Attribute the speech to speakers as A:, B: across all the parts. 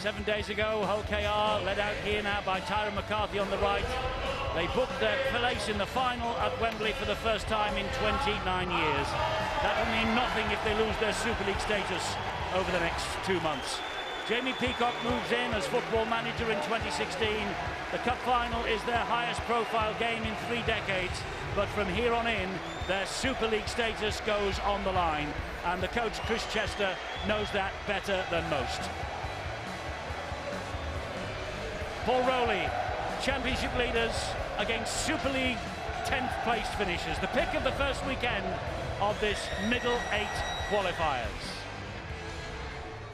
A: 7 days ago, Hull KR led out here now by Tyrone McCarthy on the right. They booked their place in the final at Wembley for the first time in 29 years. That will mean nothing if they lose their Super League status over the next 2 months. Jamie Peacock moves in as football manager in 2016. The cup final is their highest profile game in 3 decades, but from here on in, their Super League status goes on the line, and the coach Chris Chester knows that better than most. Paul Rowley, Championship leaders against Super League 10th place finishers. The pick of the first weekend of this middle 8 qualifiers.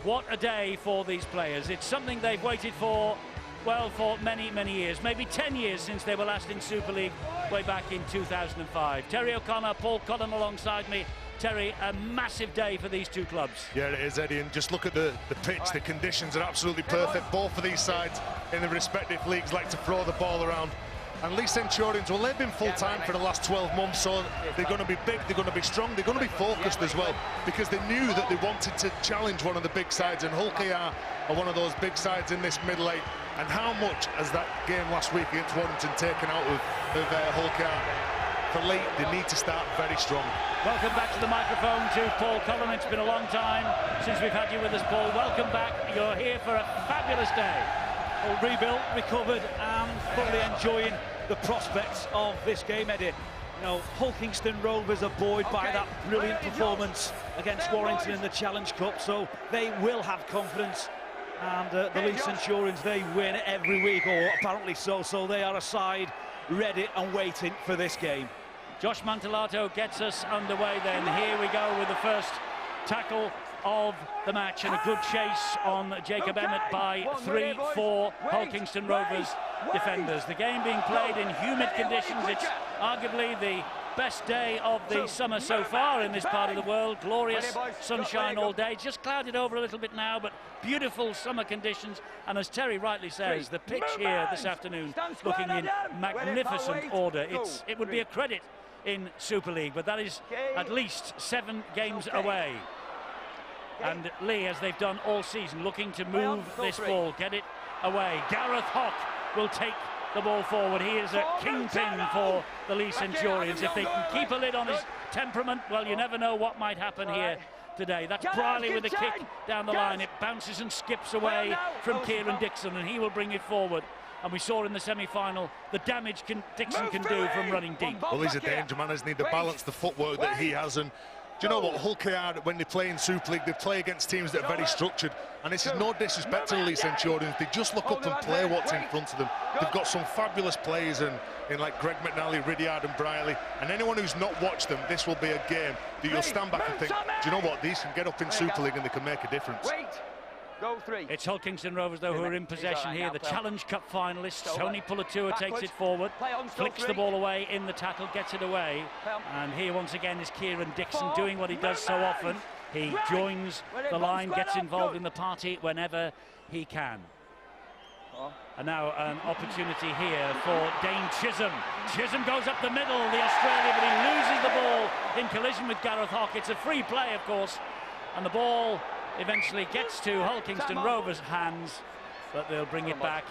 A: What a day for these players. It's something they've waited for, well, for many, many years. Maybe 10 years since they were last in Super League, way back in 2005. Terry O'Connor, Paul Cullen alongside me. Terry, a massive day for these two clubs.
B: Yeah, it is, Eddie, and just look at the pitch. The conditions are absolutely perfect. Both of these sides in the respective leagues like to throw the ball around. And Leigh Centurions, well, they've been full-time for the last 12 months, so they're going to be big, they're going to be strong, they're going to be focused as well, because they knew that they wanted to challenge one of the big sides, and Hull KR are one of those big sides in this middle 8. And how much has that game last week against Warrington taken out of Hull KR? For Leigh, they need to start very strong.
A: Welcome back to the microphone to Paul Cullen. It's been a long time since we've had you with us, Paul. Welcome back. You're here for a fabulous day.
C: Well, rebuilt, recovered, and thoroughly enjoying the prospects of this game, Eddie. You know, Hull Kingston Rovers are buoyed by that brilliant performance against Warrington in the Challenge Cup, so they will have confidence. And the Leigh Centurions, they win every week, or apparently so they are a side ready and waiting for this game.
A: Josh Mantellato gets us underway then. Here we go with the first tackle of the match, and a good chase on Jacob Emmett by 3-4 Hull Kingston Rovers defenders. The game being played in humid conditions. It's arguably the best day of the summer so far in this part of the world. Glorious sunshine all day, just clouded over a little bit now, but beautiful summer conditions. And as Terry rightly says, the pitch here this afternoon looking in magnificent order. It would be a credit in Super League, but that is at least 7 games away. And Leigh, as they've done all season, looking to move this ball, get it away. Gareth Hock will take the ball forward. He is a kingpin for the Leigh Centurions. If they can keep a lid on his temperament, well, you never know what might happen here today. That's Briley with a kick down the line. It bounces and skips away from Kieran Dixon, and he will bring it forward. And we saw in the semi-final the damage Dixon can do from running deep.
B: Well, he's a danger man, isn't he? The balance, the footwork that he has, and do you know what, Hull KR, when they play in Super League, they play against teams that are very structured, and this is no disrespect to the Leigh Centurions. They just look up and play what's in front of them. They've got some fabulous players in like Greg McNally, Ridyard and Briley, and anyone who's not watched them, this will be a game that you'll stand back and think, do you know what, these can get up in Super League and they can make a difference.
A: It's Hull Kingston Rovers, though, who are in possession here. The Challenge Cup finalists. Tony Pulatua takes it forward, flicks the ball away in the tackle, gets it away. And here once again is Kieran Dixon doing what he does so often. He joins the line, gets involved in the party whenever he can. And now an opportunity here for Dane Chisholm. Chisholm goes up the middle, the Australian, but he loses the ball in collision with Gareth Hock. It's a free play, of course, and the ball eventually gets to Hull Kingston Rovers' hands, but they'll bring it back.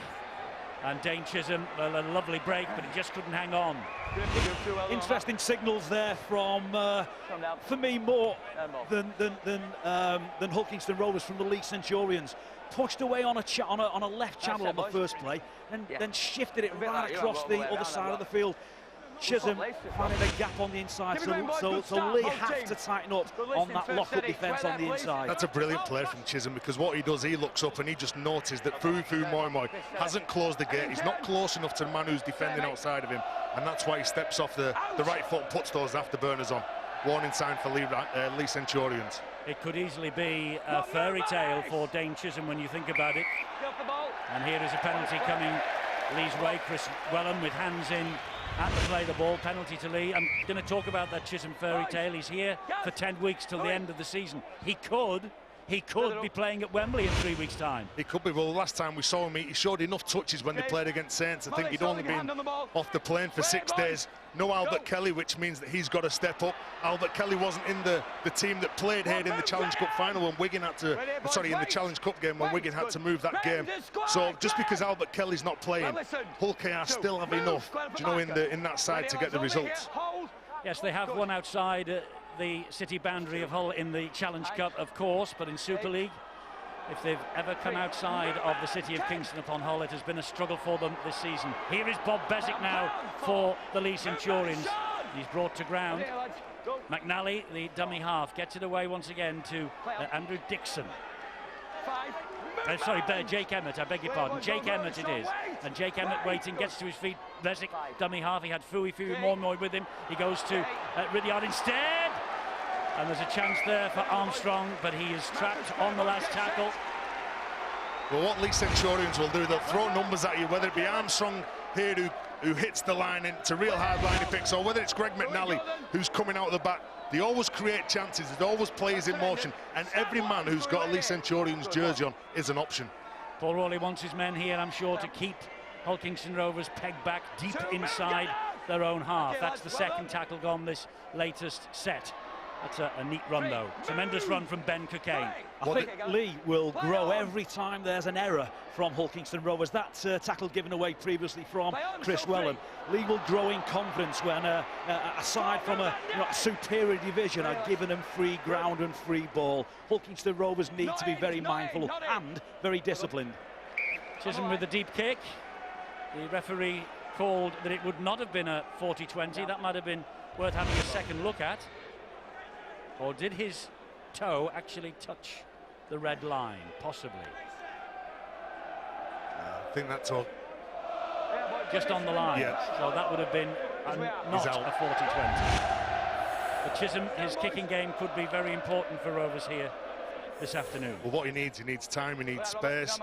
A: And Dane Chisholm, well, a lovely break, but he just couldn't hang on.
C: Interesting signals there from, for me, more than Hull Kingston Rovers from the Leigh Centurions. Pushed away on a left channel on the first play, and then shifted it right across the other side of the field. Chisholm finding a gap on the inside, so Leigh have to tighten up on that lock-up defence on the inside.
B: That's a brilliant play from Chisholm, because what he does, he looks up and he just noticed that Fufu Moi Moi hasn't closed the gate. He's not close enough to the man who's defending outside of him, and that's why he steps off the right foot and puts those afterburners on. Warning sign for Leigh Centurions.
A: It could easily be a fairy tale for Dane Chisholm when you think about it. And here is a penalty coming Leigh's way. Chris Wellen with hands in at the play, the ball, penalty to Leigh. I'm going to talk about that Chisholm fairy tale. He's here for 10 weeks till the end of the season. He could he could be playing at Wembley in 3 weeks' time.
B: He could be. Well, the last time we saw him, he showed enough touches when they played against Saints. I think he'd only been off the plane for 6 days. No Albert Kelly, which means that he's got to step up. Albert Kelly wasn't in the team that played here in the Challenge Cup final when Wigan had to, sorry, in the Challenge Cup game when Wigan had to move that game. So just because Albert Kelly's not playing, Hull KR still have enough, do you know, in that side to get the results.
A: Yes, they have one outside the city boundary of Hull in the Challenge Cup, of course, but in Super League, if they've ever come outside of the city of Kingston upon Hull, it has been a struggle for them this season. Here is Bob Beswick now for the Leigh Centurions. He's brought to ground. McNally, the dummy half, gets it away once again to Andrew Dixon. Sorry, Jake Emmett, I beg your pardon. Jake Emmett it is. And Jake Emmett waiting, gets to his feet. Beswick, dummy half, he had Fui Moimoy with him. He goes to Ridyard instead. And there's a chance there for Armstrong, but he is trapped on the last tackle.
B: Well, what Leigh Centurions will do, they'll throw numbers at you, whether it be Armstrong here who hits the line, it's a real hard line he picks, or whether it's Greg McNally who's coming out of the back. They always create chances, it always plays in motion, and every man who's got a Leigh Centurions jersey on is an option.
A: Paul Rawley wants his men here, I'm sure, to keep Hull Kingston Rovers pegged back deep inside their own half. That's the second tackle gone this latest set. That's a neat run, though. Tremendous run from Ben Cockayne.
C: I think Leigh will grow every time there's an error from Hull Kingston Rovers. That tackle given away previously from Chris Wellen. Leigh will grow in confidence when, aside from a superior division, are given them free ground and free ball. Hull Kingston Rovers need to be very mindful and very disciplined.
A: Chisholm with the deep kick. The referee called that it would not have been a 40-20. That might have been worth having a second look at. Or did his toe actually touch the red line? Possibly.
B: I think that's all.
A: Just on the line.
B: Yeah.
A: So that would have been not a 40-20. But Chisholm, his kicking game could be very important for Rovers here this afternoon.
B: Well, what he needs time, he needs space.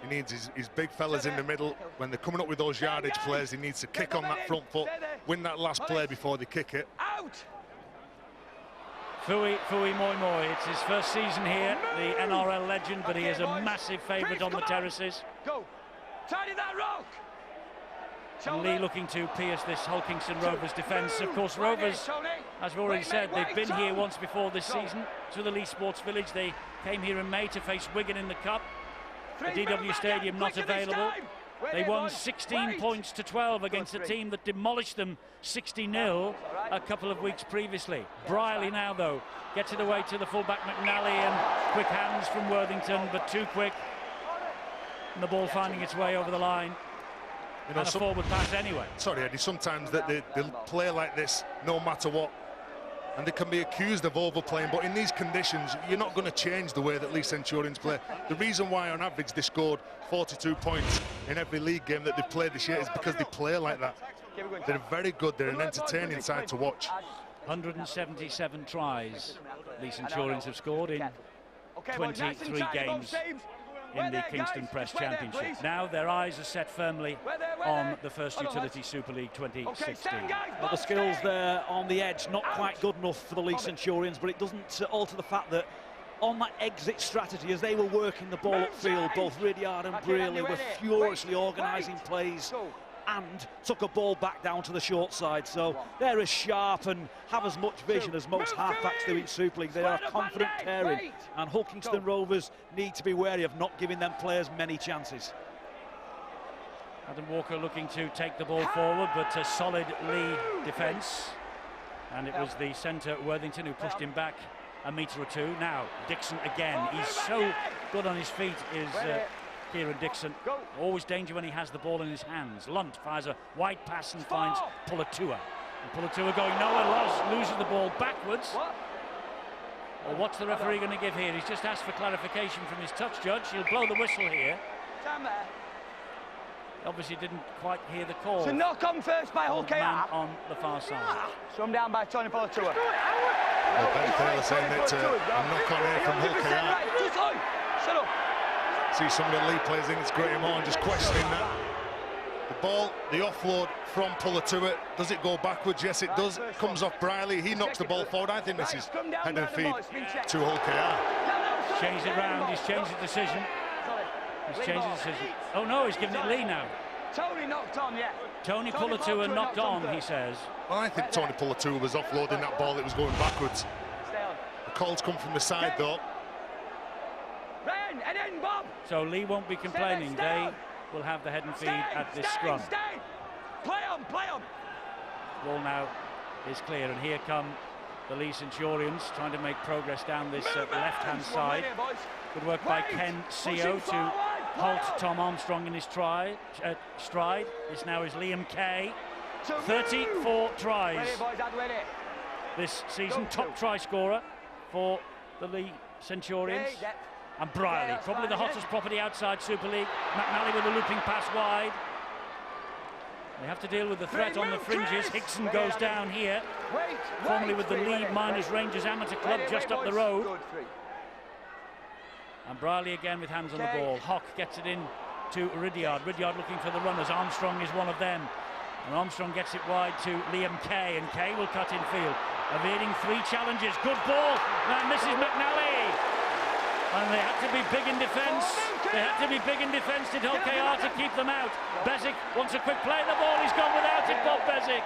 B: He needs his big fellas in the middle. When they're coming up with those yardage plays, he needs to kick on that front foot, win that last play before they kick it.
D: Out!
A: Fui Moimoy, it's his first season here, the NRL legend, but he is a massive favourite on the terraces.
D: Go! Tidy that rock!
A: And Leigh looking to pierce this Hull Kingston Rovers defence. Of course, Rovers, as we've already said, they've been here once before this season to the Leigh Sports Village. They came here in May to face Wigan in the Cup. The DW Stadium not available. They won 16 points to 12 against a team that demolished them 60-0 a couple of weeks previously. Brierley now, though, gets it away to the fullback McNally, and quick hands from Worthington, but too quick. And the ball finding its way over the line. You know, and a forward pass anyway.
B: Sorry, Eddie, sometimes they'll play like this no matter what. And they can be accused of overplaying, but in these conditions, you're not going to change the way that Leigh Centurions play. The reason why, on average, they scored 42 points in every league game that they've played this year is because they play like that. They're very good. They're an entertaining side to watch.
A: 177 tries Leigh Centurions have scored in 23 games in the Kingston Press Championship. Now their eyes are set firmly on the First Utility Super League 2016.
C: But the skills there on the edge, not quite good enough for the Leigh Centurions, but it doesn't alter the fact that on that exit strategy, as they were working the ball upfield, both Ridyard and Brierley were furiously organising plays and took a ball back down to the short side. So they're as sharp and have as much vision as most halfbacks do in Super League. They are confident pairing, and Hull Kingston Rovers need to be wary of not giving them players many chances.
A: Adam Walker looking to take the ball forward, but a solid Leigh defence. And it was the centre, Worthington, who pushed him back a metre or two. Now, Dixon again. He's so good on his feet, is Kieran Dixon. Always danger when he has the ball in his hands. Lunt fires a wide pass and finds Pulatua. And Pulatua going nowhere, loses the ball backwards. Well, what's the referee going to give here? He's just asked for clarification from his touch judge. He'll blow the whistle here. Obviously didn't quite hear the call.
D: So knock on first by Hull KR.
A: On the far side.
D: Swum down by Tony Pulatua.
B: Well, Ben Taylor saying that a knock on here from Hull KR.
D: Shut up.
B: See some of the Leigh players think it's Graham Horn just questioning that. The ball, the offload from Pulatua, does it go backwards? Yes, it does. Comes off Brierley, he knocks the ball forward. I think this is head and feet to Hull KR.
A: He's changed it round, he's changed the decision. He's changed the decision. Oh no, he's giving it Leigh now.
D: Tony knocked on, yeah.
A: Tony Pullatua knocked on, he says.
B: Well, I think Tony Pullatua was offloading that ball, it was going backwards. The calls come from the side though.
D: Ren, and in, Bob.
A: So Leigh won't be complaining, they will have the head and feed at this scrum.
D: Play on, play on.
A: Ball now is clear, and here come the Leigh Centurions trying to make progress down this left-hand side. Good work by Ken Seo to halt Tom Armstrong in his stride. This now is Liam Kay. 34 tries this season, top try scorer for the Leigh Centurions. And Briley, probably the hottest property outside Super League. McNally with a looping pass wide. They have to deal with the threat on the fringes. Hickson goes down here, formerly with the Leigh Miners Rangers Amateur Club just up the road. And Briley again with hands on the ball. Hock gets it in to Ridyard. Ridyard looking for the runners. Armstrong is one of them. And Armstrong gets it wide to Liam Kay, and Kay will cut in field. Evading 3 challenges. Good ball. Now misses McNally. And they had to be big in defence. They had to be big in defence, did OKR, to keep them out. Bezic wants a quick play. The ball, he's gone without it, Bob Bezic.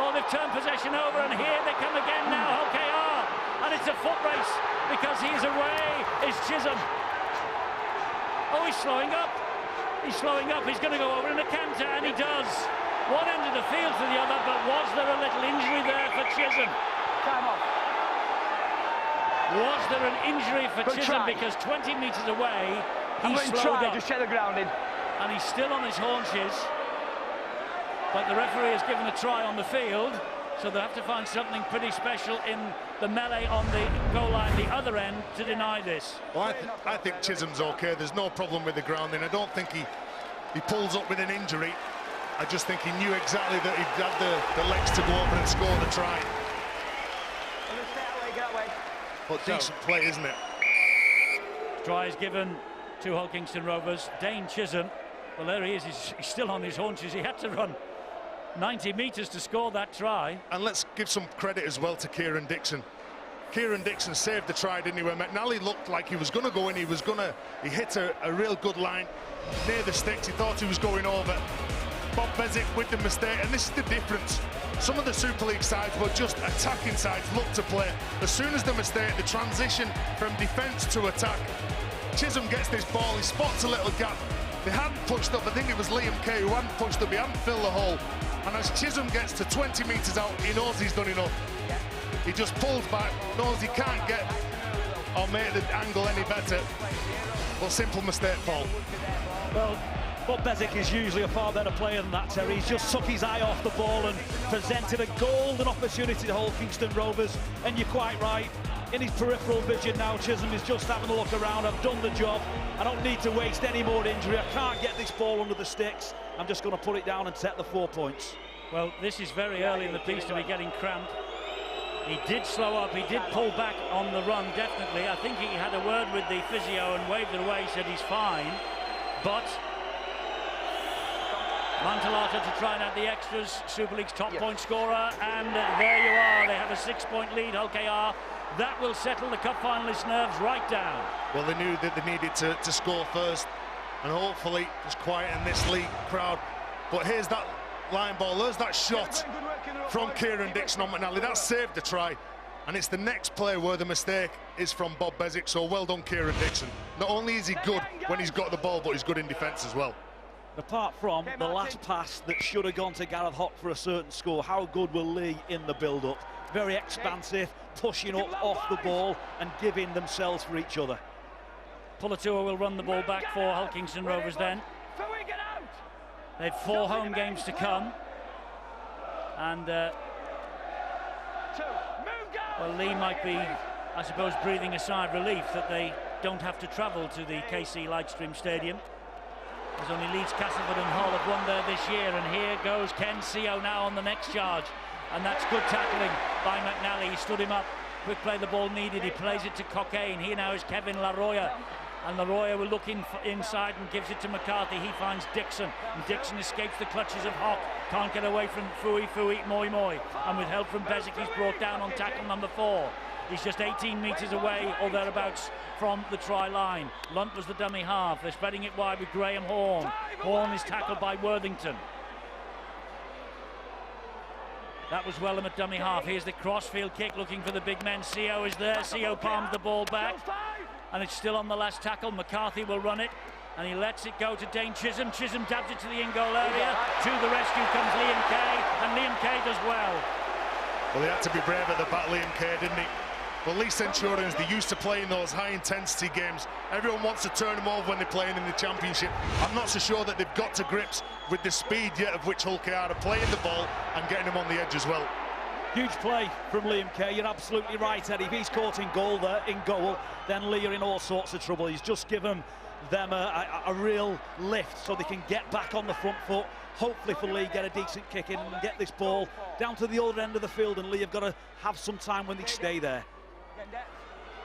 A: Oh, they've turned possession over, and here they come again now, OKR. And it's a foot race, because he's away, is Chisholm. Oh, he's slowing up. He's slowing up. He's going to go over in a canter, and he does. One end of the field to the other, but was there a little injury there for Chisholm?
D: Time off.
A: Was there an injury for Chisholm? Because 20 metres away, he slowed up.
D: Just check the ground in.
A: And he's still on his haunches. But the referee has given a try on the field, so they have to find something pretty special in the melee on the goal line, the other end, to deny this.
B: Well, I think Chisholm's okay. There's no problem with the grounding. I don't think he pulls up with an injury. I just think he knew exactly that he'd had the legs to go over and score the try. But decent play, isn't it?
A: Try is given to Hull Kingston Rovers. Dane Chisholm, well, there he is. He's still on his haunches. He had to run 90 metres to score that try.
B: And let's give some credit as well to Kieran Dixon. Kieran Dixon saved the try, didn't he? Where McNally looked like he was going to go in. He hit a real good line near the sticks. He thought he was going over. Bob Bezic with the mistake, and this is the difference. Some of the Super League sides were just attacking sides, look to play. As soon as the mistake, the transition from defence to attack. Chisholm gets this ball, he spots a little gap. They hadn't pushed up, I think it was Liam Kay who hadn't pushed up, he hadn't filled the hole. And as Chisholm gets to 20 metres out, he knows he's done enough. He just pulls back, knows he can't get or make the angle any better. Well, simple mistake, Paul.
C: Well, Bob Bezic is usually a far better player than that, Terry. He's just took his eye off the ball and presented a golden opportunity to Hull Kingston Rovers. And you're quite right. In his peripheral vision now, Chisholm is just having a look around. I've done the job. I don't need to waste any more injury. I can't get this ball under the sticks. I'm just going to put it down and set the 4 points.
A: Well, this is very early in the piece to be getting cramped. He did slow up, he did pull back on the run, definitely. I think he had a word with the physio and waved it away, said he's fine. But Mantelata to try and add the extras, Super League's top point scorer, and there you are. They have a 6-point lead, OKR. That will settle the cup finalists' nerves right down.
B: Well, they knew that they needed to score first, and hopefully just quieten this league crowd. But here's that line ball, there's that shot from Kieran Dixon on McNally. That saved the try, and it's the next play where the mistake is from Bob Bezic. So well done, Kieran Dixon. Not only is he good when he's got the ball, but he's good in defence as well.
C: Apart from the last pass that should have gone to Gareth Hock for a certain score, how good were Leigh in the build-up? Very expansive, pushing up off the ball and giving themselves for each other.
A: Pullatua will run the ball back for Hull Kingston Rovers then. They've 4 home games to come. And, well, Leigh might be, I suppose, breathing a sigh of relief that they don't have to travel to the KC Lightstream Stadium. There's only Leeds, Castleford and Hull have won there this year, and here goes Ken Seo now on the next charge, and that's good tackling by McNally. He stood him up, quick play, the ball needed, he plays it to Cockayne. Here now is Kevin Laroya, and Leroy were looking for inside and gives it to McCarthy. He finds Dixon, and Dixon escapes the clutches of Hock. Can't get away from Fui, Moi, and with help from Bezic, he's brought down on tackle number 4. He's just 18 metres away or thereabouts from the try line. Lunt was the dummy half. They're spreading it wide with Graham Horne. Horne is tackled by Worthington. That was Wellham at dummy half. Here's the crossfield kick looking for the big men. CO is there. CO palms the ball back. And it's still on the last tackle. McCarthy will run it. And he lets it go to Dane Chisholm. Chisholm dabs it to the in-goal area. To the rescue comes Liam Kay. And Liam Kay does well.
B: Well, he had to be brave at the back, Liam Kay, didn't he? But Leigh Centurions, they're used to playing those high-intensity games. Everyone wants to turn them over when they're playing in the Championship. I'm not so sure that they've got to grips with the speed yet of which Hull KR are playing the ball and getting them on the edge as well.
C: Huge play from Liam Kay. You're absolutely right, Eddie. If he's caught in goal, then Leigh are in all sorts of trouble. He's just given them a real lift so they can get back on the front foot. Hopefully for Leigh, get a decent kick in and get this ball down to the other end of the field, and Leigh have got to have some time when they stay there.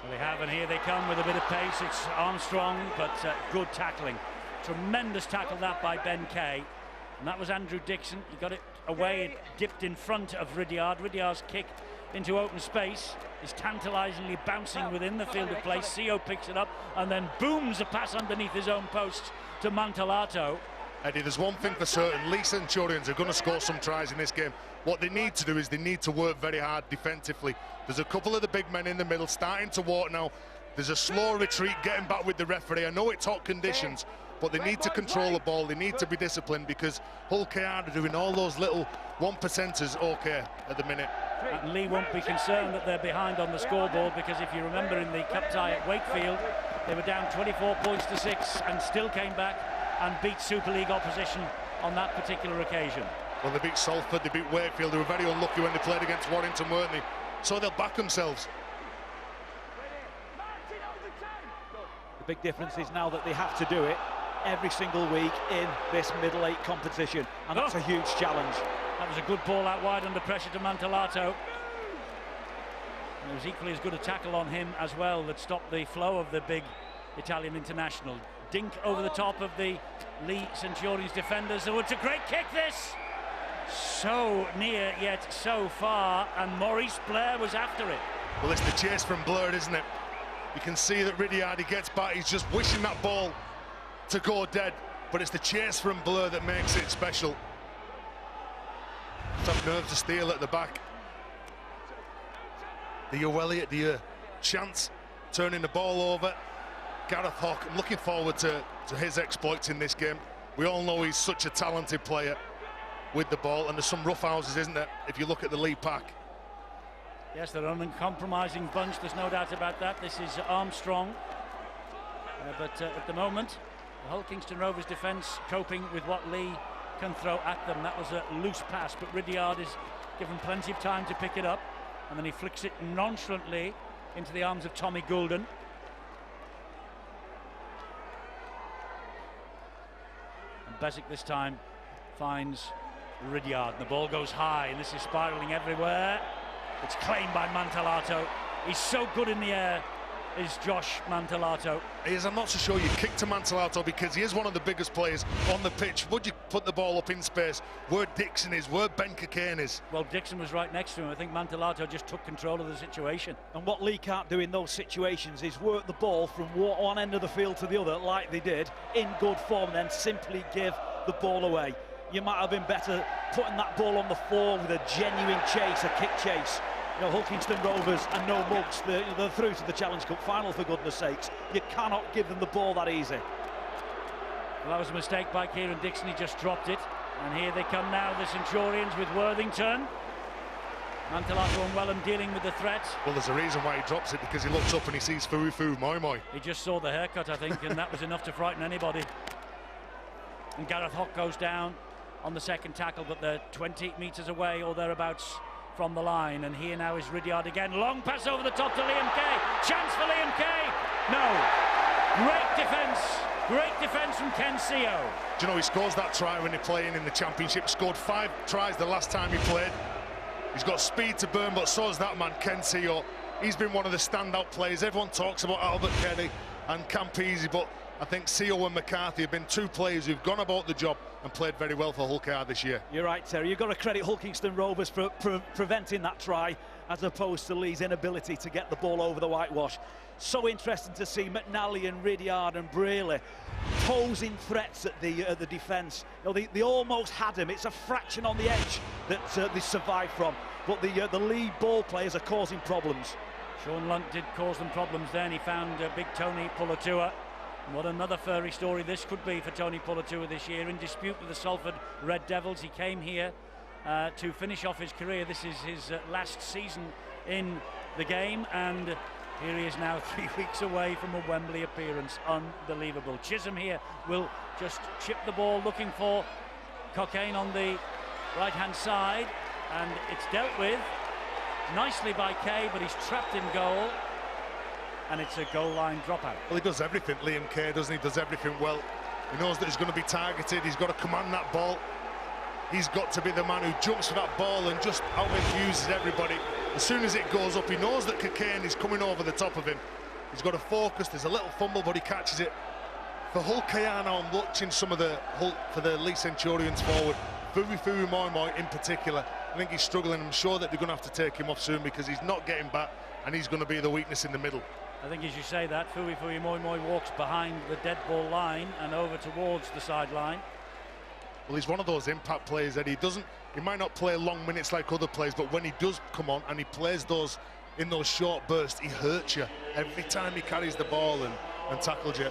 A: Well, they have, and here they come with a bit of pace. It's Armstrong, but good tackling. Tremendous tackle that by Ben Kay. And that was Andrew Dixon. He got it away, it dipped in front of Ridyard. Ridyard's kick into open space is tantalisingly bouncing within the field of play. CO picks it up and then booms a pass underneath his own post to Mantalato.
B: Eddie, there's one thing for certain. Leigh Centurions are going to score some tries in this game. What they need to do is they need to work very hard defensively. There's a couple of the big men in the middle starting to walk now. There's a slow retreat getting back with the referee. I know it's hot conditions, but they need to control the ball. They need to be disciplined because Hull KR are doing all those little 1%ers okay at the minute.
A: And Leigh won't be concerned that they're behind on the scoreboard, because if you remember in the cup tie at Wakefield, they were down 24 points to 6 and still came back and beat Super League opposition on that particular occasion.
B: Well, they beat Salford, they beat Wakefield. They were very unlucky when they played against Warrington, weren't they? So they'll back themselves.
C: The big difference is now that they have to do it every single week in this middle 8 competition, and that's a huge challenge.
A: That was a good ball out wide under pressure to Mantalato. And it was equally as good a tackle on him as well that stopped the flow of the big Italian international. Dink over the top of the Leigh Centurions defenders. Oh, it's a great kick, this! So near, yet so far, and Maurice Blair was after it.
B: Well, it's the chase from Blair, isn't it? You can see that Ridyard, he gets back, he's just wishing that ball to go dead, but it's the chase from Blair that makes it special. Tough nerves to steal at the back. The Elliott, the chance turning the ball over. Gareth Hock, I'm looking forward to his exploits in this game. We all know he's such a talented player with the ball, and there's some rough houses, isn't there, if you look at the Leigh pack.
A: Yes, they're an uncompromising bunch, there's no doubt about that. This is Armstrong, but at the moment, the Hull Kingston Rovers defence coping with what Leigh can throw at them. That was a loose pass, but Ridyard is given plenty of time to pick it up, and then he flicks it nonchalantly into the arms of Tommy Goulden. And Bezic this time finds Ridyard, and the ball goes high, and this is spiralling everywhere. It's claimed by Mantalato. He's so good in the air, is Josh Mantalato.
B: He is. I'm not so sure you kick to Mantalato because he is one of the biggest players on the pitch. Would you put the ball up in space where Dixon is, where Ben Cockayne is?
A: Well, Dixon was right next to him. I think Mantalato just took control of the situation.
C: And what Leigh can't do in those situations is work the ball from one end of the field to the other like they did in good form, and then simply give the ball away. You might have been better putting that ball on the floor with a genuine chase, a kick chase. You know, Hull Kingston Rovers and no mugs, they're through to the Challenge Cup final, for goodness sakes. You cannot give them the ball that easy.
A: Well, that was a mistake by Kieran Dixon, he just dropped it. And here they come now, the Centurions with Worthington. Mantalato and Wellham dealing with the threat.
B: Well, there's a reason why he drops it, because he looks up and he sees Fui, Moi.
A: He just saw the haircut, I think, and that was enough to frighten anybody. And Gareth Hock goes down on the second tackle, but they're 20 metres away or thereabouts from the line. And here now is Ridyard again. Long pass over the top to Liam Kay. Chance for Liam Kay. No. Great defence from Ken CO.
B: Do you know, he scores that try when he's playing in the Championship. Scored 5 tries the last time he played. He's got speed to burn, but so has that man, Ken CO. He's been one of the standout players. Everyone talks about Albert Kenny. and Campese, but I think Seo and McCarthy have been two players who've gone about the job and played very well for Hull KR this year.
C: You're right, Terry. You've got to credit Hulkingston Rovers for preventing that try, as opposed to Leigh's inability to get the ball over the whitewash. So interesting to see McNally and Ridyard and Braley posing threats at the defence. You know, they almost had him. It's a fraction on the edge that they survived from. But the Leigh ball players are causing problems.
A: Sean Lunt did cause them problems then. He found big Tony Pulatua. What another furry story this could be for Tony Pulatua this year. In dispute with the Salford Red Devils. He came here to finish off his career. This is his last season in the game, and here he is now 3 weeks away from a Wembley appearance. Unbelievable. Chisholm here will just chip the ball, looking for Cockayne on the right-hand side, and it's dealt with nicely by Kay, but he's trapped in goal, and it's a goal line dropout.
B: Well, he does everything, Liam Kay, doesn't he? Does everything well. He knows that he's going to be targeted. He's got to command that ball. He's got to be the man who jumps for that ball and just out-enthuses everybody. As soon as it goes up, he knows that Cockayne is coming over the top of him. He's got to focus. There's a little fumble, but he catches it. For Hull KR now, I'm watching some of the Leigh Centurions forward. Fui Moi Moi in particular. I think he's struggling. I'm sure that they're going to have to take him off soon because he's not getting back, and he's going to be the weakness in the middle.
A: I think as you say that, Fui Moi Moi walks behind the dead ball line and over towards the sideline.
B: Well, he's one of those impact players that he might not play long minutes like other players, but when he does come on and he plays those in those short bursts, he hurts you every time he carries the ball and tackles you.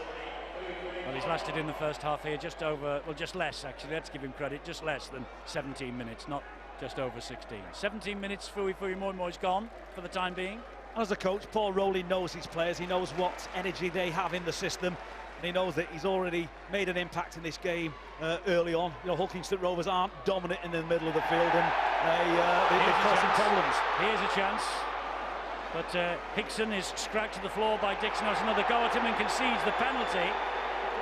A: Well, he's lasted in the first half here just over, well, just less actually, let's give him credit, just less than 17 minutes, not just over 16. 17 minutes, Fui Moi Moi's gone for the time being.
C: As a coach, Paul Rowley knows his players. He knows what energy they have in the system, and he knows that he's already made an impact in this game early on. You know, Hulkingston Rovers aren't dominant in the middle of the field, and they're causing problems.
A: Here's a chance, but Hickson is scragged to the floor by Dixon. Has another go at him and concedes the penalty.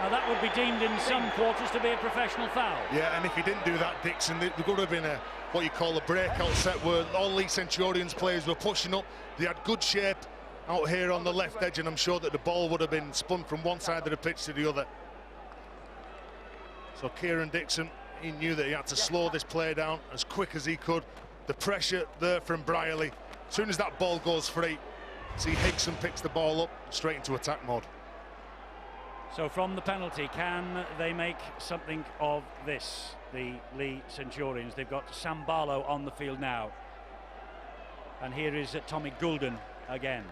A: Now that would be deemed in some quarters to be a professional foul.
B: Yeah, and if he didn't do that, Dixon, there would have been what you call a breakout set where all Leigh Centurions players were pushing up. They had good shape out here on the left edge, and I'm sure that the ball would have been spun from one side of the pitch to the other. So Kieran Dixon, he knew that he had to slow this play down as quick as he could. The pressure there from Brierley. As soon as that ball goes free, see Hickson picks the ball up straight into attack mode.
A: So from the penalty, can they make something of this, the Leigh Centurions? They've got Sam Barlow on the field now. And here is Tommy Goulden again.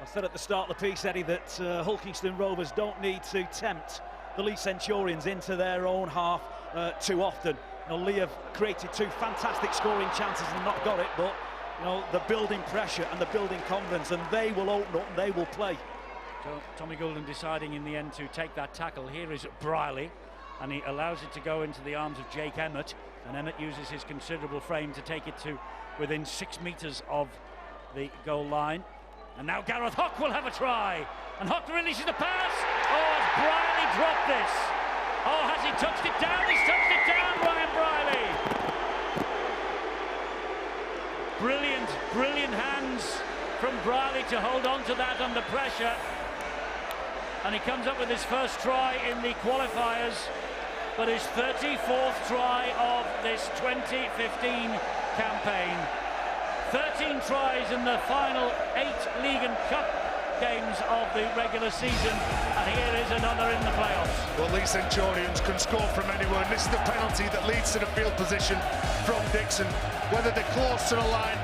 C: I said at the start of the piece, Eddie, that Hulkingston Rovers don't need to tempt the Leigh Centurions into their own half too often. You know, Leigh have created two fantastic scoring chances and not got it, but you know, the building pressure and the building confidence, and they will open up and they will play.
A: So Tommy Goulden deciding in the end to take that tackle. Here is Brierley, and he allows it to go into the arms of Jake Emmett, and Emmett uses his considerable frame to take it to within 6 meters of the goal line. And now Gareth Hock will have a try, and Hock releases the pass. Oh, has Brierley dropped this? Oh, has he touched it down? He's touched it down, Ryan Brierley. Brilliant hands from Brierley to hold on to that under pressure. And he comes up with his first try in the qualifiers, but his 34th try of this 2015 campaign. 13 tries in the final 8 League and Cup games of the regular season, and here is another in the playoffs. Well,
B: Leigh Centurions can score from anywhere, and this is the penalty that leads to the field position from Dixon. Whether they're close to the line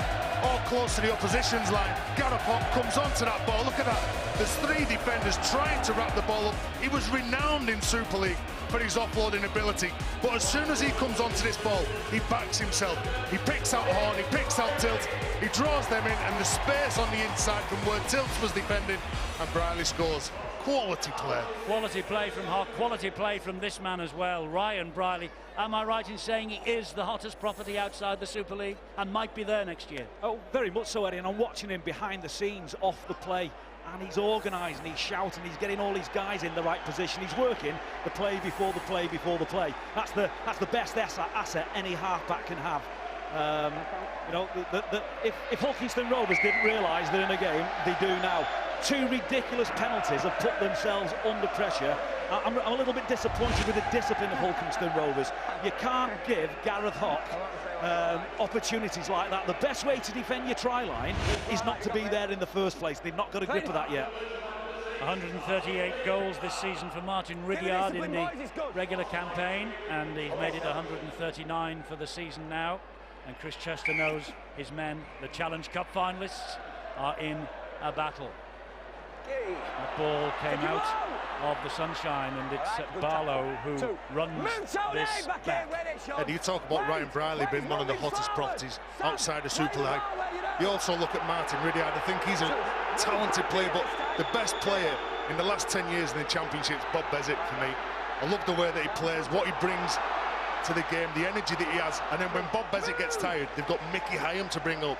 B: or close to the opposition's line, Gareth Hock comes onto that ball. Look at that. There's 3 defenders trying to wrap the ball up. He was renowned in Super League for his offloading ability, but as soon as he comes onto this ball, he backs himself. He picks out Horn, he picks out Tilt, he draws them in, and the space on the inside from where Tilt was defending, and Brierley scores. Quality play.
A: Quality play from Hock, quality play from this man as well, Ryan Brierley. Am I right in saying he is the hottest property outside the Super League and might be there next year?
C: Oh, very much so, Eddie, and I'm watching him behind the scenes off the play, and he's organising, he's shouting, he's getting all his guys in the right position, he's working the play before the play before the play. That's the best asset any halfback can have. You know, if Hulkingston Rovers didn't realise they're in a game, they do now. 2 ridiculous penalties have put themselves under pressure. I'm a little bit disappointed with the discipline of Hulkingston Rovers. You can't give Gareth Hock opportunities like that. The best way to defend your try line is not to be there in the first place. They've not got a grip of that yet.
A: 138 goals this season for Martin Ridyard in the regular campaign, and he's made it 139 for the season now. And Chris Chester knows his men, the Challenge Cup finalists, are in a battle. That ball came out of the sunshine, and it's Barlow who runs this back.
B: And you talk about Ryan Brierley being one of the hottest properties outside the Super League. You also look at Martin Ridyard. I think he's a talented player, but the best player in the last 10 years in the Championship is Bob Bezic for me. I love the way that he plays, what he brings to the game, the energy that he has. And then when Bob Bezic gets tired, they've got Mickey Hyam to bring on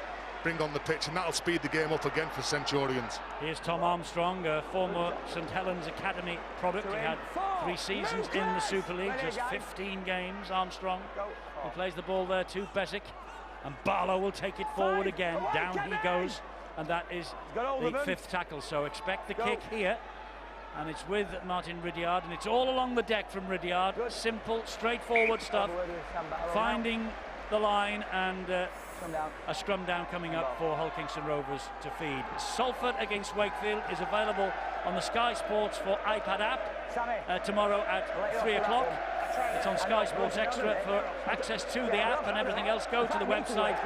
B: the pitch, and that'll speed the game up again for Centurions. Here's
A: Tom Armstrong, a former St Helens Academy product. He had 3 seasons in the Super League, just 15 games. Armstrong, he plays the ball there to Bezic, and Barlow will take it forward again. Down he goes, and that is the 5th tackle. So expect the kick here, and it's with Martin Ridyard, and it's all along the deck from Ridyard. Simple, straightforward stuff, finding the line, and a scrum down coming up for Hulkingston Rovers to feed. Salford against Wakefield is available on the Sky Sports for iPad app tomorrow at 3 o'clock. It's on Sky Sports Extra for access to the app and everything else. Go to the website.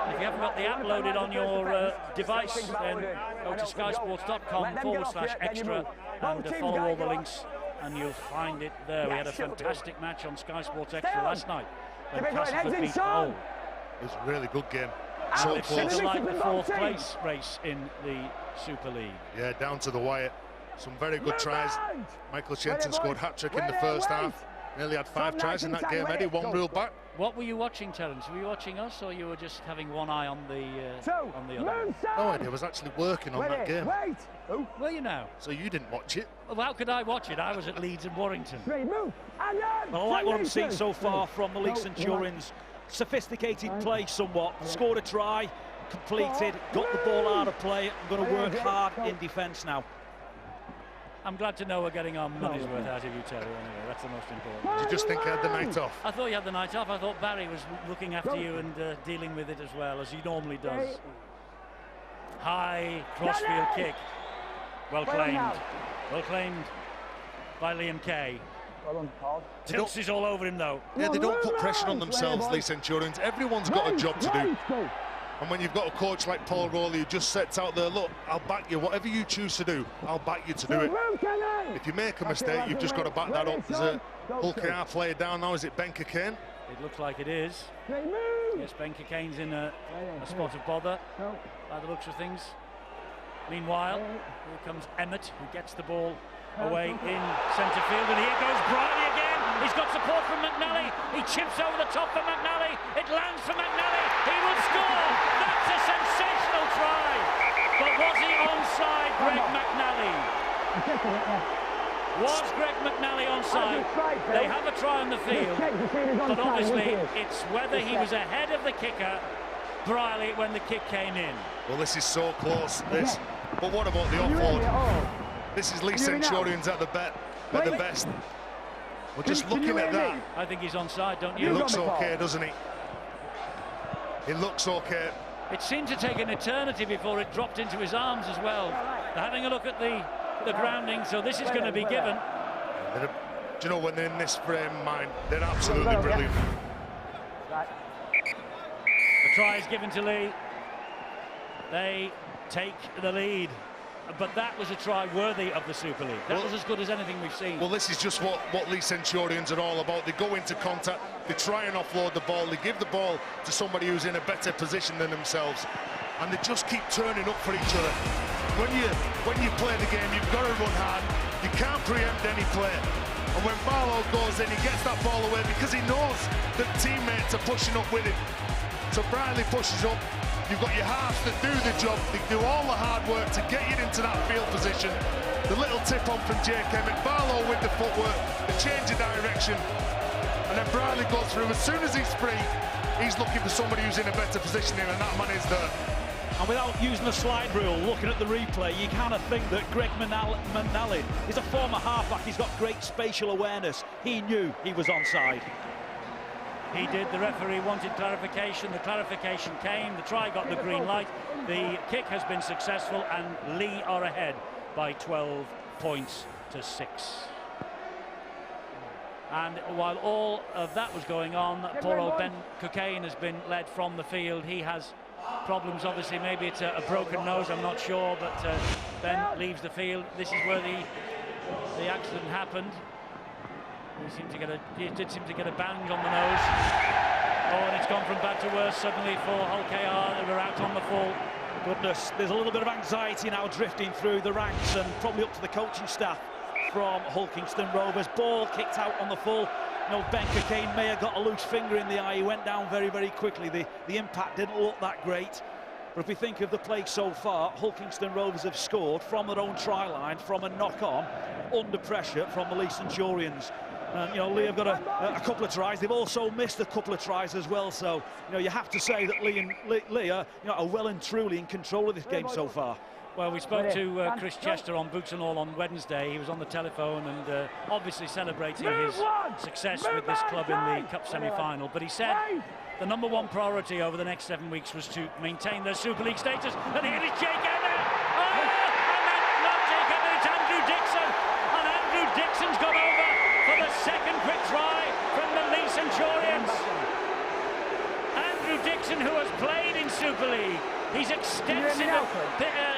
A: And if you haven't got the app loaded on your device, then go to skysports.com/extra and follow all the links, and you'll find it there. We had a fantastic match on Sky Sports Extra last night when Castleford beat Hull.
B: It was a really good game.
A: So it's close. Like the 4th place race in the Super League.
B: Yeah, down to the wire. Some very good tries. Michael Shenton scored hat-trick in the first half. Nearly had 5 tries in that game, Eddie. 1 rule back.
A: What were you watching, Terence? Were you watching us, or you were just having one eye on the other?
B: No idea. I was actually working on that game.
A: Were you now?
B: So you didn't watch it?
A: Well, how could I watch it? I was at Leeds and Warrington.
C: Well, I like what I'm seeing so far from the Leigh Centurions. Sophisticated play somewhat, scored a try, completed, got the ball out of play. I'm going to work hard in defence now.
A: I'm glad to know we're getting our money's worth out of you, Terry, anyway. That's the most important.
B: Did you just think I had the night off?
A: I thought you had the night off. I thought Barry was looking after you and dealing with it as well, as he normally does. High crossfield kick. Well claimed. Well claimed by Liam Kay. Tilts is all over him, though.
B: Yeah, they don't put pressure on themselves, Leigh Centurions. Everyone's got a job to do. And when you've got a coach like Paul Rowley who just sets out there, look, I'll back you. Whatever you choose to do, I'll back you to do it. If you make a mistake, you've just got to back that up. There's a Hulk player down now. Is it Ben Kane?
A: It looks like it is. Yes, Ben Kane's in a spot of bother by the looks of things. Meanwhile, here comes Emmett, who gets the ball away in centre field, and here goes Briley again. He's got support from McNally. He chips over the top for McNally. It lands for McNally. He will score. That's a sensational try. But was he onside, Greg McNally? Was Greg McNally onside? They have a try on the field, but obviously it's whether he was ahead of the kicker, Briley, when the kick came in.
B: Well, this is so close, this. But what about the offload? This is Leigh Centurions at the best. We're just looking at that.
A: I think he's onside, don't you?
B: He looks okay, doesn't he? He looks okay.
A: It seemed to take an eternity before it dropped into his arms as well. They're having a look at the grounding, so this is going to be given.
B: Do you know, when they're in this frame of mind, they're absolutely brilliant.
A: The try is given to Leigh. They take the lead. But that was a try worthy of the Super League. That was as good as anything we've seen.
B: Well, this is just what Leigh Centurions are all about. They go into contact, they try and offload the ball, they give the ball to somebody who's in a better position than themselves, and they just keep turning up for each other. When you play the game, you've got to run hard. You can't preempt any play. And when Barlow goes in, he gets that ball away because he knows that teammates are pushing up with him. So Briley pushes up. You've got your halves that do the job, they do all the hard work to get you into that field position. The little tip on from Jake Emmett, Barlow with the footwork, the change of direction, and then Briley goes through. As soon as he's free, He's looking for somebody who's in a better position here, and that man is there.
C: And without using the slide rule, looking at the replay, you kind of think that Greg Manali is a former halfback. He's got great spatial awareness. He knew he was onside.
A: He did. The referee wanted clarification. The clarification came. The try got the green light. The kick has been successful, and Leigh are ahead by 12 points to 6. And while all of that was going on, poor old Ben Cocaine has been led from the field. He has problems, obviously. Maybe it's a broken nose, I'm not sure, but Ben leaves the field. This is where the accident happened. He did seem to get a bang on the nose. Oh, and it's gone from bad to worse suddenly for Hull KR. They were out on the full.
C: Goodness, there's a little bit of anxiety now drifting through the ranks, and probably up to the coaching staff from Hull Kingston Rovers. Ball kicked out on the full. You know, Ben Cocaine may have got a loose finger in the eye. He went down very, very quickly. The impact didn't look that great. But if we think of the play so far, Hull Kingston Rovers have scored from their own try line, from a knock-on, under pressure from the Leigh Centurions. You know, Leigh have got a couple of tries. They've also missed a couple of tries as well. So, you know, you have to say that Leigh are, you know, are well and truly in control of this game so far.
A: Well, we spoke to Chris Chester on Boots and All on Wednesday. He was on the telephone and obviously celebrating his success with this club in the Cup semi-final. But he said the #1 priority over the next 7 weeks was to maintain their Super League status. And here is Jake Emmett. Oh, and not Jake Emmett, it's Andrew Dixon. And Andrew Dixon's gone over for the second quick try from the Leigh Centurions. Andrew Dixon, who has played in Super League. He's extensive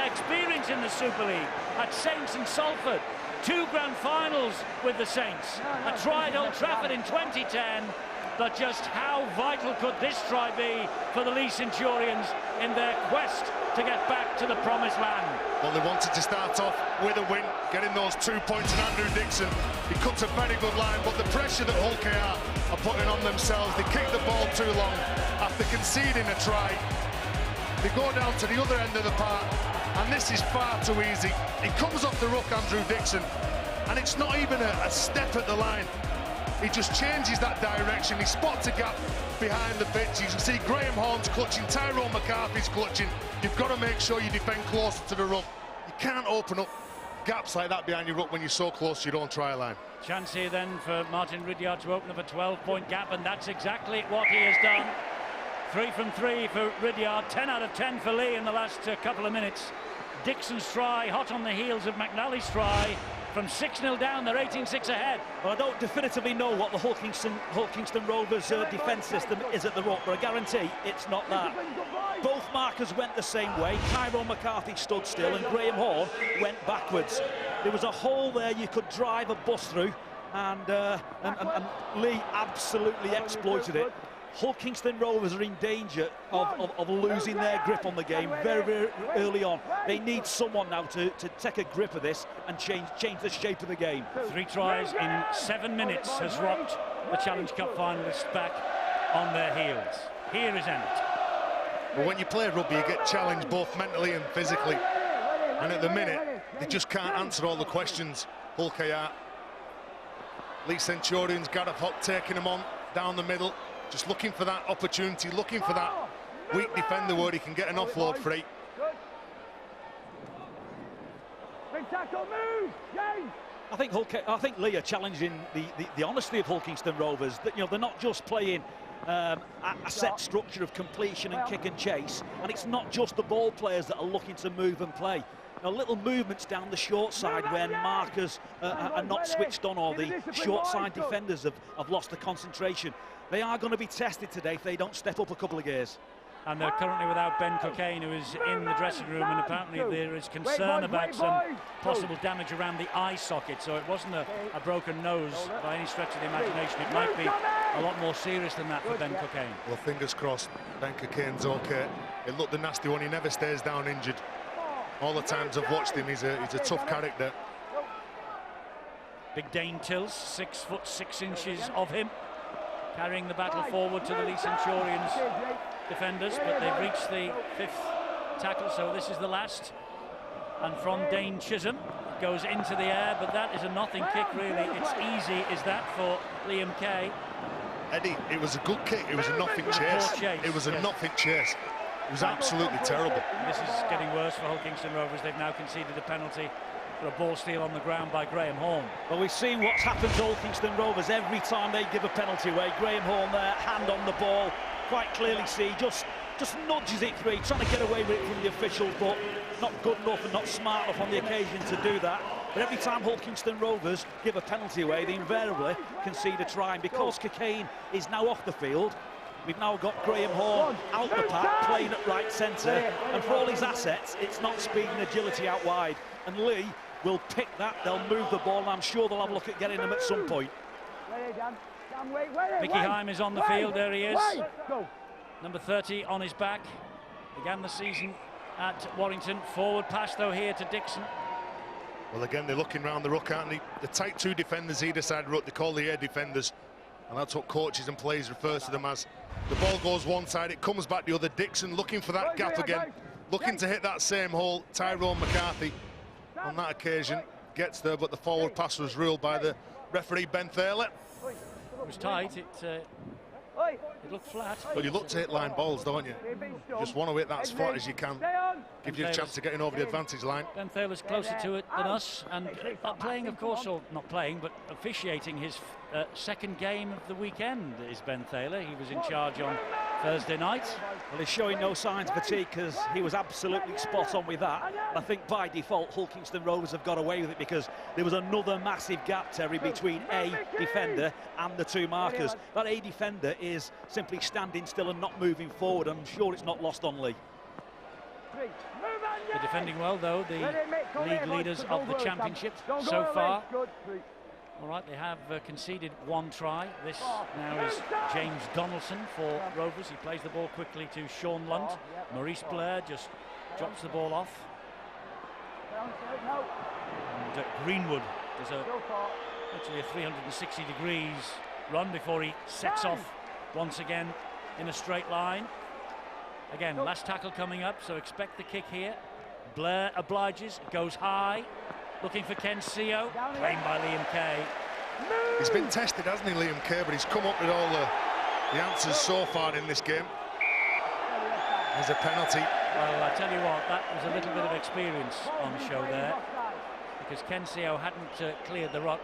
A: experience in the Super League at Saints and Salford. 2 grand finals with the Saints. A try at Old Trafford in 2010. But just how vital could this try be for the Leigh Centurions in their quest to get back to the promised land?
B: Well, they wanted to start off with a win, getting those 2 points, and Andrew Dixon, he cuts a very good line, but the pressure that Hull KR are putting on themselves, they kick the ball too long after conceding a try. They go down to the other end of the park, and this is far too easy. He comes off the ruck, Andrew Dixon, and it's not even a step at the line. He just changes that direction. He spots a gap behind the pitch. You can see Graham Horn's clutching, Tyrone McCarthy's clutching. You've got to make sure you defend closer to the ruck. You can't open up gaps like that behind your ruck when you're so close to your own try line.
A: Chance here then for Martin Ridyard to open up a 12-point gap, and that's exactly what he has done. 3 from 3 for Ridyard, 10 out of 10 for Leigh in the last couple of minutes. Dixon's try, hot on the heels of McNally's try. From 6-0 down, they're 18-6 ahead.
C: Well, I don't definitively know what the Hull Kingston Rovers defence system is at the ruck, but I guarantee it's not that. Both markers went the same way. Tyrone McCarthy stood still and Graham Horn went backwards. There was a hole there you could drive a bus through, and Leigh absolutely exploited it. Hull Kingston Rovers are in danger of losing their grip on the game very, very early on. They need someone now to take a grip of this and change the shape of the game.
A: 3 tries in 7 minutes has rocked the Challenge Cup finalists back on their heels. Here is Emmett.
B: Well, when you play rugby, you get challenged both mentally and physically. And at the minute, they just can't answer all the questions. Hull KR. Leigh Centurions, Gareth Hock taking them on down the middle. Just looking for that opportunity, looking for that weak defender where he can get an offload free.
C: I think Leigh are challenging the honesty of Hull Kingston Rovers. That, you know, they're not just playing a set structure of completion and kick and chase, and it's not just the ball players that are looking to move and play. Little movements down the short side when markers are not switched on, or the short side defenders have lost the concentration. They are going to be tested today if they don't step up a couple of gears.
A: And they're currently without Ben Cocaine, who is in the dressing room, and apparently there is concern about some possible damage around the eye socket. So it wasn't a broken nose by any stretch of the imagination. It might be a lot more serious than that for Ben Cocaine.
B: Well, fingers crossed, Ben Cocaine's okay. It looked a nasty one. He never stays down injured. All the times I've watched him, he's a tough character.
A: Big Dane Tills, 6 foot 6 inches of him, carrying the battle forward to the Leigh Centurions defenders, but they've reached the 5th tackle, so this is the last. And from Dane Chisholm, goes into the air, but that is a nothing kick, really. It's easy, is that, for Liam Kay.
B: Eddie, it was a good kick. It was a nothing chase. It was a nothing chase. It was absolutely terrible.
A: This is getting worse for Hull Kingston Rovers. They've now conceded a penalty for a ball steal on the ground by Graham Horn.
C: Well, we've seen what's happened to Hull Kingston Rovers every time they give a penalty away. Graham Horn there, hand on the ball, quite clearly see, just nudges it through, trying to get away with it from the officials, but not good enough and not smart enough on the occasion to do that. But every time Hull Kingston Rovers give a penalty away, they invariably concede a try. And because Cockayne is now off the field, we've now got Graham Horn out the pack, playing at right centre. And for all his assets, it's not speed and agility out wide. And Leigh will pick that, they'll move the ball, and I'm sure they'll have a look at getting him at some point.
A: Mickey Heim is on the field, there he is. Number 30 on his back. Began the season at Warrington. Forward pass, though, here to Dixon.
B: Well, again, they're looking round the ruck, aren't they? The tight two defenders either side ruck, they call the air defenders. And that's what coaches and players refer to them as. The ball goes one side, it comes back the other. Dixon looking for that gap again, looking to hit that same hole. Tyrone McCarthy, on that occasion, gets there, but the forward pass was ruled by the referee, Ben Thaler.
A: It was tight, it looked flat.
B: But you look to hit line balls, don't you? Just want to hit that as flat as you can. Gives you a chance of getting over the advantage line.
A: Ben Thaler's closer to it than us, and not playing, of course, or not playing, but officiating his second game of the weekend is Ben Thaler. He was in charge on Thursday night.
C: Well, he's showing no signs of fatigue because he was absolutely spot on with that. And I think by default, Hull Kingston Rovers have got away with it because there was another massive gap, Terry, between a defender and the two markers. That a defender is simply standing still and not moving forward. I'm sure it's not lost on Leigh.
A: They're defending well, though, the league leaders of the championship so far. All right, they have conceded one try. This now is James Donaldson for Rovers. He plays the ball quickly to Sean Lunt. Maurice Blair just drops the ball off. And Greenwood does actually a 360 degrees run before he sets off once again in a straight line. Again, last tackle coming up, so expect the kick here. Blair obliges, goes high, looking for Ken Seo, claimed by Liam Kay.
B: He's been tested, hasn't he, Liam Kay, but he's come up with all the answers so far in this game. There's a penalty.
A: Well, I tell you what, that was a little bit of experience on show there, because Ken Seo hadn't cleared the ruck.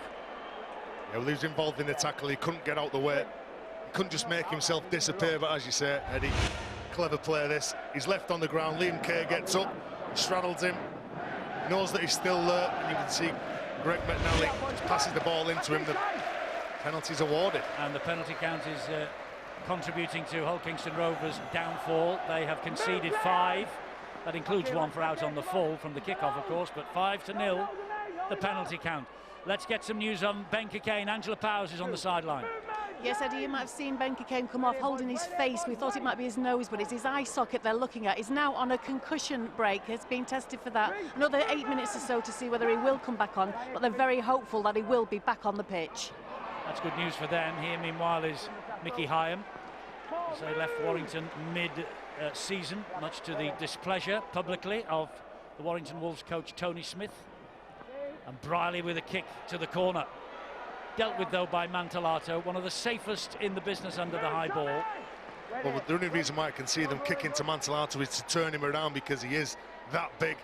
B: Yeah, well, he was involved in the tackle, he couldn't get out the way. He couldn't just make himself disappear, but as you say, Eddie, clever play this. He's left on the ground, Liam Kay gets up, straddles him, knows that he's still there, and you can see Greg McNally just passes the ball into him. The penalty's awarded. And
A: the penalty count is contributing to Hull Kingston Rovers' downfall. They have conceded 5. That includes one for out on the full from the kickoff, of course, but 5-0, the penalty count. Let's get some news on Ben Cockayne. Angela Powers is on the sideline.
E: Yes, Eddie, you might have seen Ben Cockayne come off holding his face. We thought it might be his nose, but it's his eye socket they're looking at. He's now on a concussion break. Has been tested for that. Another 8 minutes or so to see whether he will come back on, but they're very hopeful that he will be back on the pitch.
A: That's good news for them. Here, meanwhile, is Mickey Higham. As they left Warrington mid-season, much to the displeasure publicly of the Warrington Wolves coach Tony Smith. And Briley with a kick to the corner. Dealt with, though, by Mantellato, one of the safest in the business under the high ball.
B: Well, the only reason why I can see them kicking to Mantellato is to turn him around, because he is that big.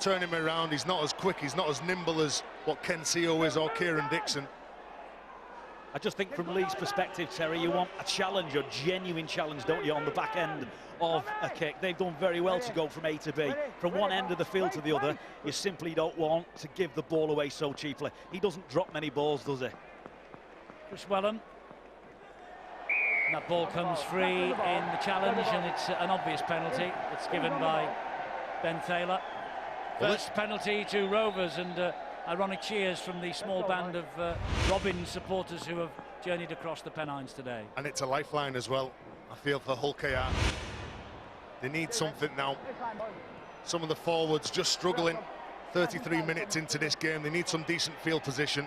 B: Turn him around, he's not as quick, he's not as nimble as what Ken Seo is or Kieran Dixon.
C: I just think from Leigh's perspective, Terry, you want a challenge, a genuine challenge, don't you, on the back end of a kick. They've done very well to go from A to B. From one end of the field to the other, you simply don't want to give the ball away so cheaply. He doesn't drop many balls, does he?
A: Chris Wellen. And that ball comes free in the challenge, and it's an obvious penalty. It's given by Ben Thaler. First penalty to Rovers, and ironic cheers from the small band of Robin supporters who have journeyed across the Pennines today.
B: And it's a lifeline as well, I feel, for Hull KR. They need something now. Some of the forwards just struggling 33 minutes into this game. They need some decent field position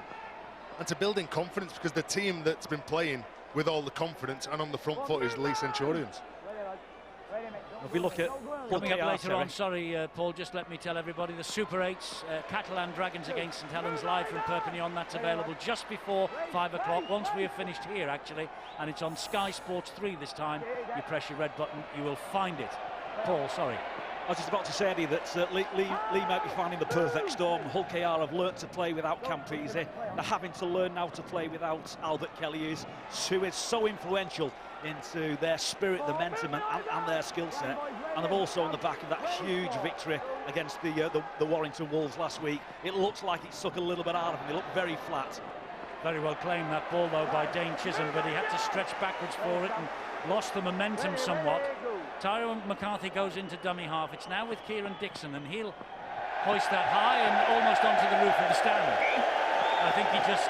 B: and to build in confidence, because the team that's been playing with all the confidence and on the front foot is the Leigh Centurions.
C: If we look at
A: Coming up later on, sorry, Paul, just let me tell everybody, the Super 8s, Catalan Dragons against St Helens live from Perpignan. That's available just before 5 o'clock, once we have finished here, actually, and it's on Sky Sports 3 this time. You press your red button, you will find it. Paul, sorry.
C: I was just about to say, Eddie, that Leigh might be finding the perfect storm. Hull KR have learnt to play without Campese. They're having to learn now to play without Albert Kelly, who is so influential into their spirit, the momentum, and their skill set. And they've also on the back of that huge victory against the Warrington Wolves last week. It looks like it suck a little bit out of them. They look very flat.
A: Very well claimed, that ball, though, by Dane Chisholm, but he had to stretch backwards for it and lost the momentum somewhat. Tyrone McCarthy goes into dummy half. It's now with Kieran Dixon, and he'll hoist that high and almost onto the roof of the stand. I think he just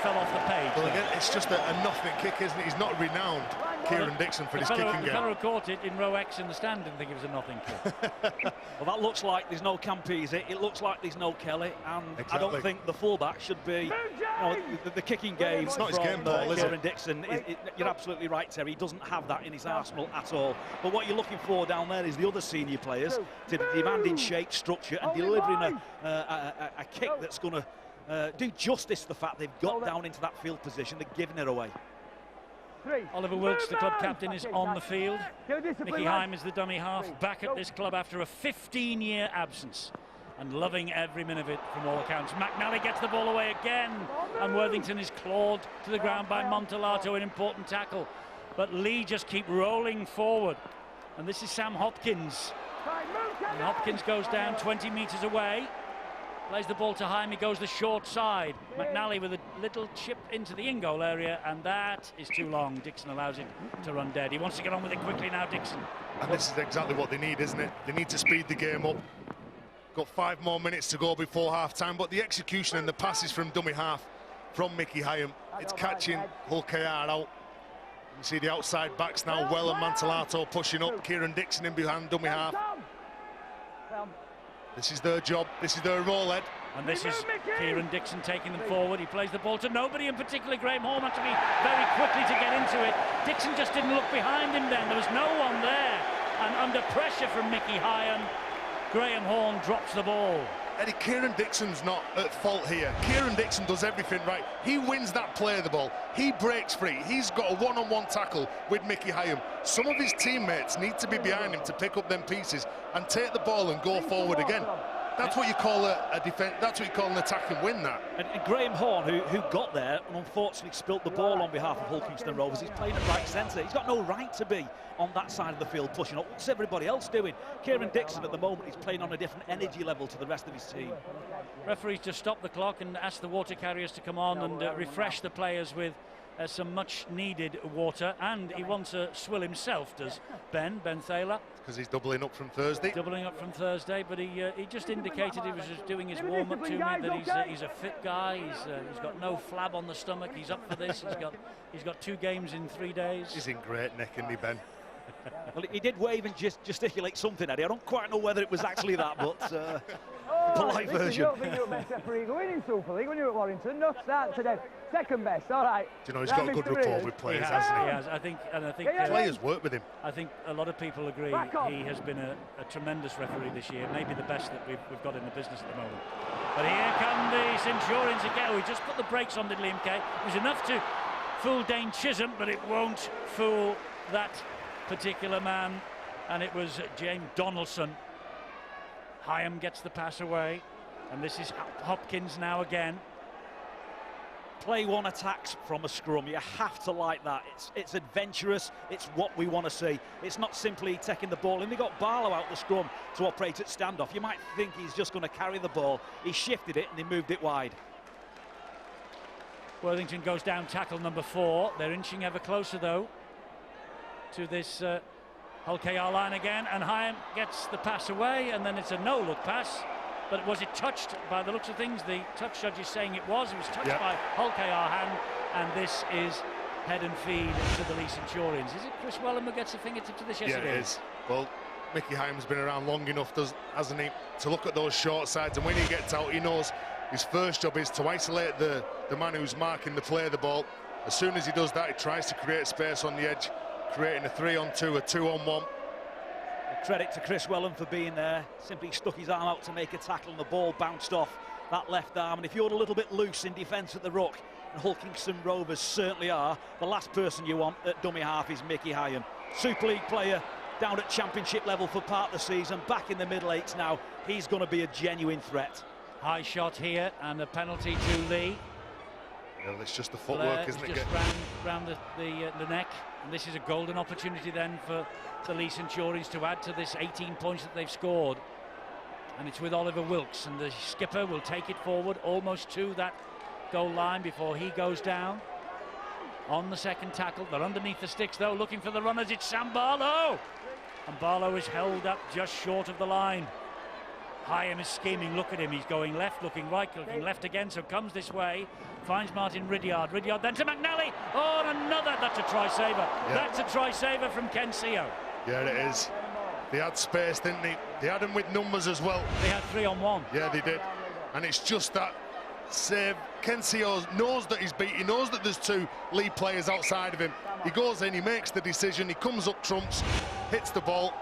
A: fell off the page.
B: Well, again, it's just a nothing kick, isn't it? He's not renowned, Kieran Dixon, for his kicking game.
A: The fellow who caught it in row X in the stand didn't think it was a nothing kick.
C: Well, that looks like there's no Campese. It looks like there's no Kelly, and
B: exactly.
C: I don't think the fullback should be. The kicking game.
B: It's not his game ball, is it?
C: Kieran Dixon. You're absolutely right, Terry. He doesn't have that in his arsenal at all. But what you're looking for down there is the other senior players to demand in shape, structure, and delivering a kick that's going to do justice to the fact they've got down into that field position. They're giving it away.
A: Oliver Wilkes, the club captain, is on the field. Mickey Heim is the dummy half, back at this club after a 15-year absence and loving every minute of it from all accounts. McNally gets the ball away again, and Worthington is clawed to the ground by Montelato, an important tackle. But Leigh just keep rolling forward, and this is Sam Hopkins. And Hopkins goes down 20 metres away. Plays the ball to Jaime, goes the short side. McNally with a little chip into the in-goal area, and that is too long. Dixon allows him to run dead. He wants to get on with it quickly now, Dixon.
B: And this is exactly what they need, isn't it? They need to speed the game up. Got 5 more minutes to go before half-time, but the execution and the passes from dummy half from Mickey Hyam, it's catching Hull KR out. You see the outside backs now, Well and Montelato pushing up, Kieran Dixon in behind dummy half. This is their job, this is their role, Ed.
A: And this is Kieran Dixon taking them forward. He plays the ball to nobody in particular. Graham Horn had to be very quickly to get into it. Dixon just didn't look behind him then. There was no one there. And under pressure from Mickey Hyam, Graham Horn drops the ball.
B: Eddie, Kieran Dixon's not at fault here. Kieran Dixon does everything right. He wins that play of the ball. He breaks free. He's got a one-on-one tackle with Mickey Hyam. Some of his teammates need to be behind him to pick up them pieces and take the ball and go forward again. That's what you call a defense. That's what you call an attack and win that.
C: And Graham Horn, who got there and unfortunately spilt the ball on behalf of Hull Kingston Rovers, he's playing at right centre. He's got no right to be on that side of the field pushing up. What's everybody else doing? Kieran Dixon at the moment is playing on a different energy level to the rest of his team.
A: Referees to stop the clock and ask the water carriers to come on and refresh the players with some much needed water, and he wants a swill himself, does Ben Thaler.
B: Because he's doubling up from Thursday.
A: Doubling up from Thursday, but he just indicated he was just doing his warm-up to me that he's a fit guy. He's got no flab on the stomach. He's up for this. He's got 2 games in 3 days.
B: He's in great nick, isn't he, Ben?
C: Well, he did wave and gesticulate something, Eddie. I don't quite know whether it was actually that, but polite version.
D: You don't think you're the best referee going in Super League when you're at Warrington? No, start today. Second best, all right.
B: Do you know, he's got a good rapport with players, hasn't he?
A: He has. I think
B: players work with him.
A: I think a lot of people agree he has been a tremendous referee this year, maybe the best that we've got in the business at the moment. But here come the Centurions again. We just put the brakes on, did Liam Kay. It was enough to fool Dane Chisholm, but it won't fool that particular man, and it was James Donaldson. Hyam gets the pass away, and this is Hopkins now again.
C: Play one attacks from a scrum. You have to like that. It's adventurous. It's what we want to see. It's not simply taking the ball in. They got Barlow out the scrum to operate at standoff. You might think he's just going to carry the ball. He shifted it and he moved it wide.
A: Worthington goes down tackle number 4. They're inching ever closer though to this Hull KR line again, and Hyam gets the pass away, and then it's a no-look pass. But was it touched? By the looks of things, the touch judge is saying it was. It was touched by Hull KR hand, and this is head and feed to the Leigh Centurions. Is it Chris Wellham who gets a fingertip to this? Yes,
B: yeah, it is. Well, Mickey Hyam's been around long enough, hasn't he, to look at those short sides, and when he gets out, he knows his first job is to isolate the man who's marking the play of the ball. As soon as he does that, he tries to create space on the edge, creating a 3-on-2, a 2-on-1.
C: Credit to Chris Wellen for being there. Simply stuck his arm out to make a tackle and the ball bounced off that left arm. And if you're a little bit loose in defence at the ruck, and Hulkingston Rovers certainly are, the last person you want at dummy half is Mickey Hyam. Super League player, down at championship level for part of the season, back in the middle eights now. He's going to be a genuine threat.
A: High shot here and a penalty to Leigh.
B: Well, it's just the footwork, isn't it?
A: Just round the neck. And this is a golden opportunity then for the Leigh Centurions to add to this 18 points that they've scored. And it's with Oliver Wilkes, and the skipper will take it forward almost to that goal line before he goes down on the second tackle. They're underneath the sticks though, looking for the runners. It's Sam Barlow, and Barlow is held up just short of the line. Hyam is scheming. Look at him, he's going left, looking right, looking left again, so comes this way, finds Martin Ridyard. Ridyard then to McNally. Oh, and another. That's a try saver. Yeah. That's a try saver from Ken Seo.
B: Yeah, it is. They had space, didn't they? They had him with numbers as well.
A: They had 3-on-1.
B: Yeah, they did. And it's just that save. Ken Seo knows that he's beat. He knows that there's two Leigh players outside of him. He goes in, he makes the decision, he comes up trumps, hits the ball,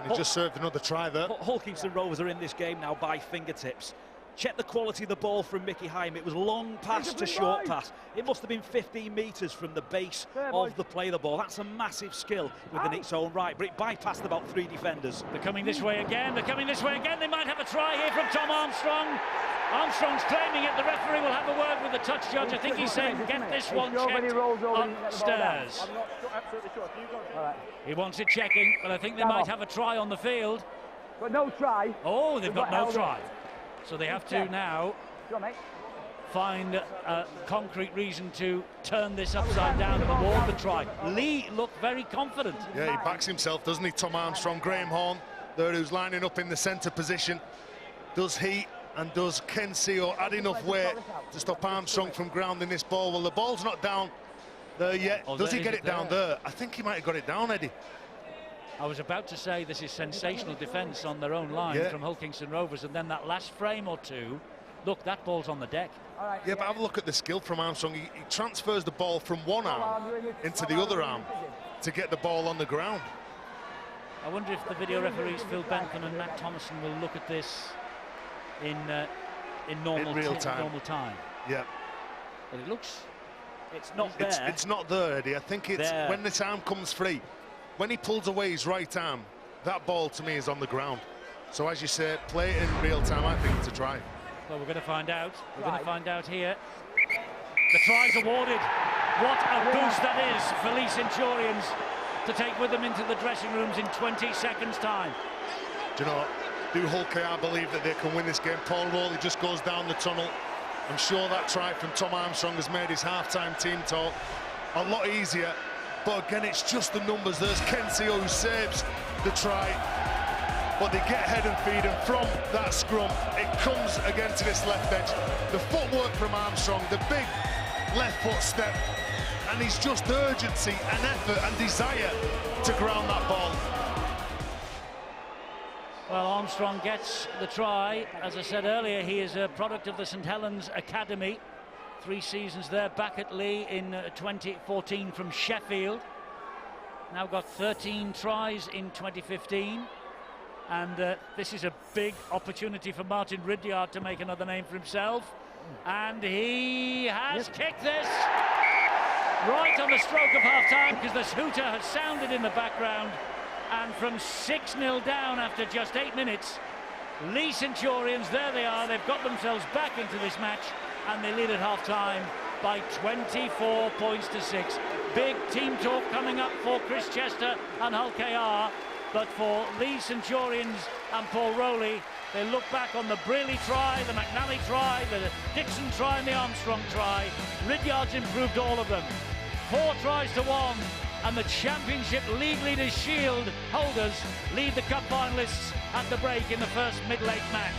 B: and he just served another try there.
C: Hulkingston Rovers are in this game now by fingertips. Check the quality of the ball from Mickey Hyam. It was long pass to short pass. It must have been 15 metres from the base of the play of the ball. That's a massive skill within its own right, but it bypassed about 3 defenders.
A: They're coming this way again. They're coming this way again. They might have a try here from Tom Armstrong. Armstrong's claiming it. The referee will have a word with the touch judge. I think he's saying, get this one checked upstairs. He wants it checking, but I think they might have a try on the field.
D: But no try.
A: Oh, they've got no try. So they have to now find a concrete reason to turn this upside down and award the try. Leigh looked very confident.
B: Yeah, he backs himself, doesn't he, Tom Armstrong? Graham Horn there, who's lining up in the centre position. Does he and does Ken Seo add enough weight to stop Armstrong from grounding this ball? Well, the ball's not down there yet. Does he get it down there? I think he might have got it down, Eddie.
A: I was about to say this is sensational defence on their own line from Hulkingston Rovers, and then that last frame or two, look, that ball's on the deck.
B: Yeah, but have a look at the skill from Armstrong. He transfers the ball from one arm into the other arm to get the ball on the ground.
A: I wonder if the video referees Phil Bentham and Matt Thomason will look at this in real time.
B: Yeah.
A: But it looks...
C: It's not there.
B: It's not there, Eddie. I think it's there. When this arm comes free. When he pulls away his right arm, that ball to me is on the ground. So as you say, play it in real time. I think it's a try.
A: Well, we're going to find out. We're going to find out here. The try's awarded. What a boost that is for Leigh Centurions to take with them into the dressing rooms in 20 seconds time.
B: Do you know what? Do Hull KR believe that they can win this game? Paul Rowley just goes down the tunnel. I'm sure that try from Tom Armstrong has made his half-time team talk a lot easier. But again, it's just the numbers. There's Ken Seo who saves the try, but they get head and feet, and from that scrum, it comes again to this left edge. The footwork from Armstrong, the big left foot step, and he's just urgency and effort and desire to ground that ball.
A: Well, Armstrong gets the try. As I said earlier, he is a product of the St Helens Academy. 3 seasons there, back at Leigh in 2014 from Sheffield. Now got 13 tries in 2015. And this is a big opportunity for Martin Ridyard to make another name for himself. And he has kicked this right on the stroke of half-time, because the hooter has sounded in the background. And from 6-0 down after just 8 minutes, Leigh Centurions, there they are, they've got themselves back into this match, and they lead at half-time by 24 points to 6. Big team talk coming up for Chris Chester and Hull KR, but for Leigh Centurions and Paul Rowley, they look back on the Brearley try, the McNally try, the Dixon try and the Armstrong try. Ridyard's improved all of them. 4 tries to 1, and the Championship League Leaders Shield holders lead the Cup finalists at the break in the first middle-eight match.